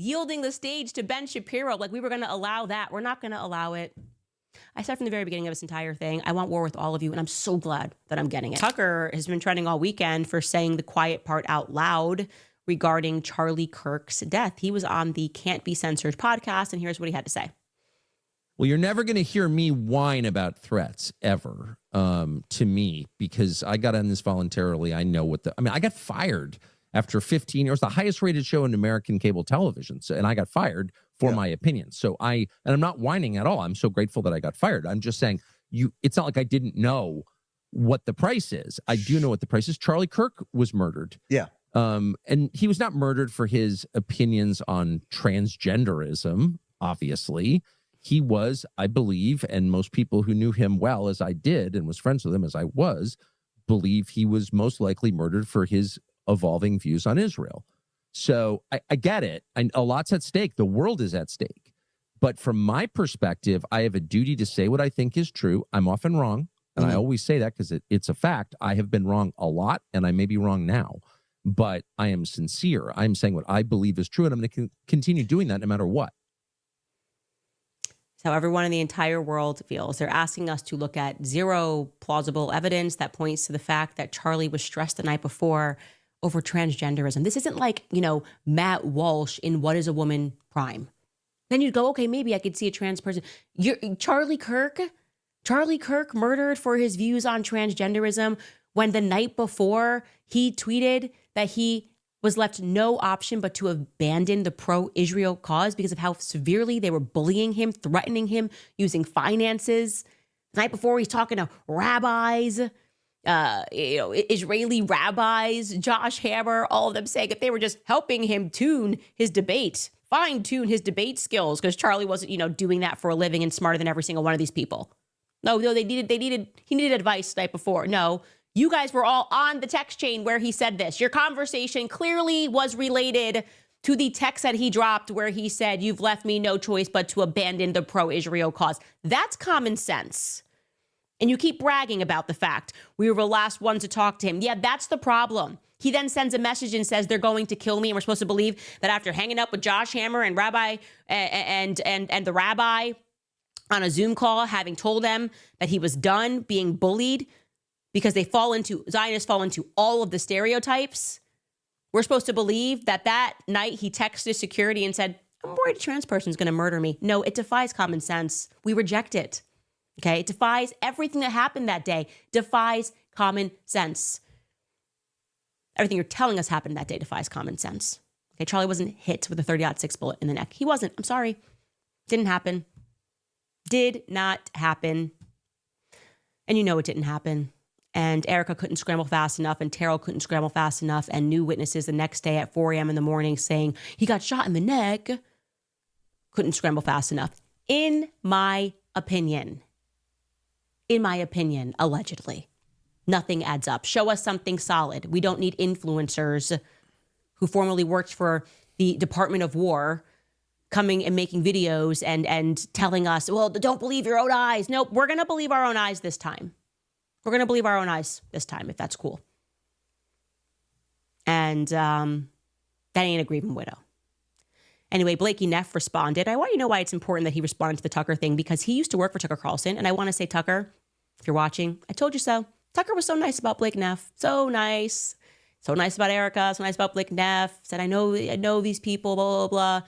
yielding the stage to Ben Shapiro. Like we were going to allow that. We're not going to allow it. I said from the very beginning of this entire thing, I want war with all of you, and I'm so glad that I'm getting it. Tucker has been trending all weekend for saying the quiet part out loud regarding Charlie Kirk's death. He was on the Can't Be Censored podcast, and here's what he had to say. Well, you're never going to hear me whine about threats ever to me, because I got on this voluntarily. I know I got fired after 15 years, the highest rated show in American cable television. So, and I got fired for my opinion. So and I'm not whining at all. I'm so grateful that I got fired. I'm just saying it's not like I didn't know what the price is. I do know what the price is. Charlie Kirk was murdered. Yeah. And he was not murdered for his opinions on transgenderism, obviously. He was, I believe, and most people who knew him well as I did and was friends with him as I was, believe he was most likely murdered for his evolving views on Israel. So I get it. A lot's at stake. The world is at stake. But from my perspective, I have a duty to say what I think is true. I'm often wrong. And I always say that because it's a fact. I have been wrong a lot, and I may be wrong now. But I am sincere. I'm saying what I believe is true, and I'm going to continue doing that no matter what. How everyone in the entire world feels. They're asking us to look at zero plausible evidence that points to the fact that Charlie was stressed the night before over transgenderism. This isn't like, Matt Walsh in What is a Woman Prime. Then you'd go, okay, maybe I could see a trans person. Charlie Kirk murdered for his views on transgenderism when the night before he tweeted that he was left no option but to abandon the pro-Israel cause because of how severely they were bullying him, threatening him, using finances. The night before, he's talking to rabbis, Israeli rabbis, Josh Hammer, all of them saying if they were just helping him fine-tune his debate skills, because Charlie wasn't, doing that for a living and smarter than every single one of these people. No, he needed advice the night before. No. You guys were all on the text chain where he said this. Your conversation clearly was related to the text that he dropped where he said, you've left me no choice but to abandon the pro-Israel cause. That's common sense. And you keep bragging about the fact we were the last one to talk to him. Yeah, that's the problem. He then sends a message and says they're going to kill me. And we're supposed to believe that after hanging up with Josh Hammer and Rabbi and the rabbi on a Zoom call, having told them that he was done being bullied, because Zionists fall into all of the stereotypes. We're supposed to believe that night he texted security and said, I'm worried a trans person is going to murder me. No, it defies common sense. We reject it. Okay? It defies everything that happened that day. Defies common sense. Everything you're telling us happened that day defies common sense. Okay? Charlie wasn't hit with a 30-06 bullet in the neck. He wasn't. I'm sorry. Didn't happen. Did not happen. And you know it didn't happen. And Erica couldn't scramble fast enough, and Terrell couldn't scramble fast enough, and new witnesses the next day at 4 a.m. in the morning saying he got shot in the neck. Couldn't scramble fast enough. In my opinion, allegedly, nothing adds up. Show us something solid. We don't need influencers who formerly worked for the Department of War coming and making videos and telling us, well, don't believe your own eyes. Nope, we're going to believe our own eyes this time. We're going to believe our own eyes this time, if that's cool. And that ain't a grieving widow. Anyway, Blakey Neff responded. I want you to know why it's important that he responded to the Tucker thing, because he used to work for Tucker Carlson. And I want to say, Tucker, if you're watching, I told you so. Tucker was so nice about Blake Neff. So nice. So nice about Erica. So nice about Blake Neff. Said, I know these people, blah, blah, blah.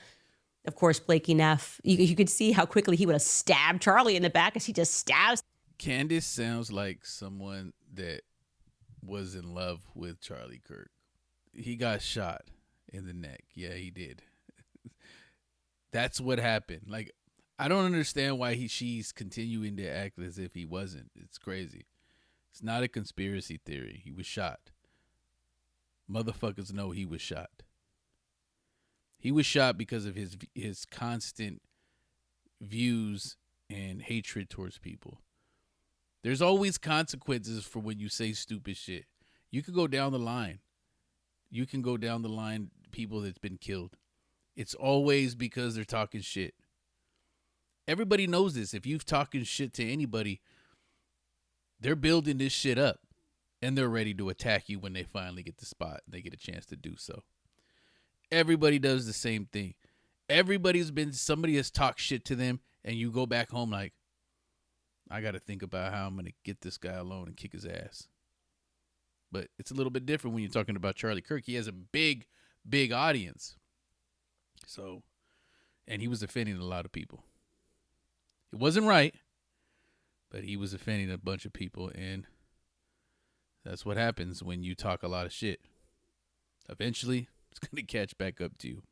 Of course, Blakey Neff, you could see how quickly he would have stabbed Charlie in the back as he just stabs. Candace sounds like someone that was in love with Charlie Kirt. He got shot in the neck. Yeah, he did. That's what happened. Like, I don't understand why she's continuing to act as if he wasn't. It's crazy. It's not a conspiracy theory. He was shot. Motherfuckers know he was shot. He was shot because of his constant views and hatred towards people. There's always consequences for when you say stupid shit. You could go down the line. People that's been killed. It's always because they're talking shit. Everybody knows this. If you've talking shit to anybody, they're building this shit up. And they're ready to attack you when they finally get the spot. They get a chance to do so. Everybody does the same thing. somebody has talked shit to them, and you go back home like, I got to think about how I'm going to get this guy alone and kick his ass. But it's a little bit different when you're talking about Charlie Kirk. He has a big, big audience. So, and he was offending a lot of people. It wasn't right, but he was offending a bunch of people, and that's what happens when you talk a lot of shit. Eventually, it's going to catch back up to you.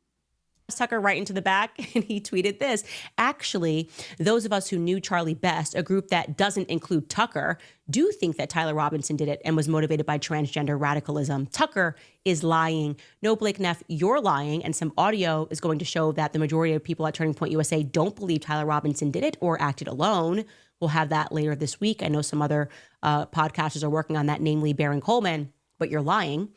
Tucker right into the back, and he tweeted this. Actually, those of us who knew Charlie best, a group that doesn't include Tucker, do think that Tyler Robinson did it and was motivated by transgender radicalism. Tucker is lying. No, Blake Neff, you're lying. And some audio is going to show that the majority of people at Turning Point USA don't believe Tyler Robinson did it or acted alone. We'll have that later this week. I know some other podcasters are working on that, namely Baron Coleman, but you're lying.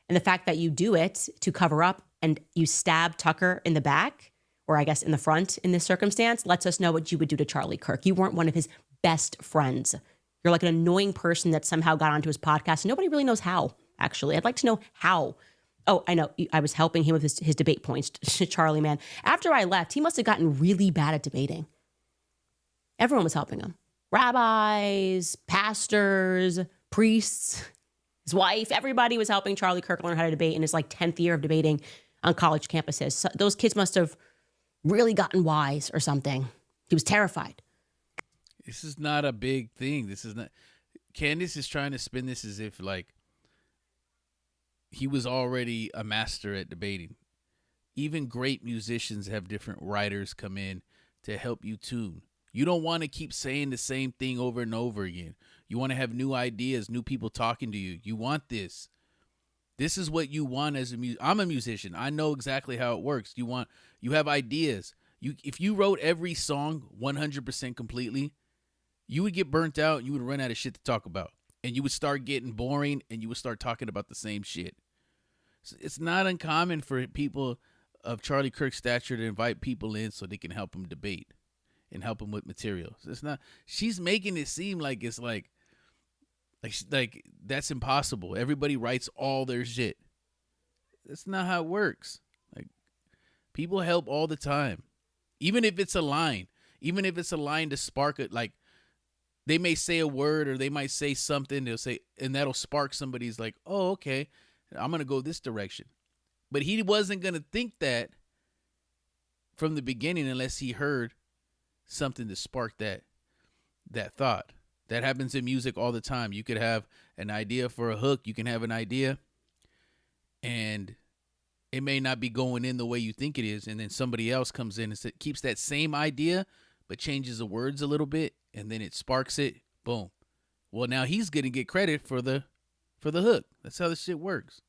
And the fact that you do it to cover up and you stab Tucker in the back, or I guess in the front in this circumstance, lets us know what you would do to Charlie Kirk. You weren't one of his best friends. You're like an annoying person that somehow got onto his podcast. Nobody really knows how, actually. I'd like to know how. Oh, I know. I was helping him with his debate points. Charlie, man. After I left, he must have gotten really bad at debating. Everyone was helping him. Rabbis, pastors, priests, his wife. Everybody was helping Charlie Kirk learn how to debate in his 10th year of debating on college campuses. So those kids must have really gotten wise or something. He was terrified. This is not a big thing. This is not. Candace is trying to spin this as if he was already a master at debating. Even great musicians have different writers come in to help you tune. You don't want to keep saying the same thing over and over again. You want to have new ideas, new people talking to you. You want this. This is what you want as a musician. I'm a musician. I know exactly how it works. You have ideas. If you wrote every song 100% completely, you would get burnt out. You would run out of shit to talk about. And you would start getting boring, and you would start talking about the same shit. So it's not uncommon for people of Charlie Kirk's stature to invite people in so they can help them debate and help them with material. So it's not. She's making it seem like it's like that's impossible. Everybody writes all their shit. That's not how it works. People help all the time, even if it's a line. Even if it's a line to spark it, they may say a word or they might say something. They'll say, and that'll spark somebody's oh, okay, I'm gonna go this direction. But he wasn't gonna think that from the beginning unless he heard something to spark that thought. That happens in music all the time. You could have an idea for a hook. You can have an idea, and it may not be going in the way you think it is. And then somebody else comes in and keeps that same idea, but changes the words a little bit, and then it sparks it. Boom. Well, now he's going to get credit for the hook. That's how this shit works.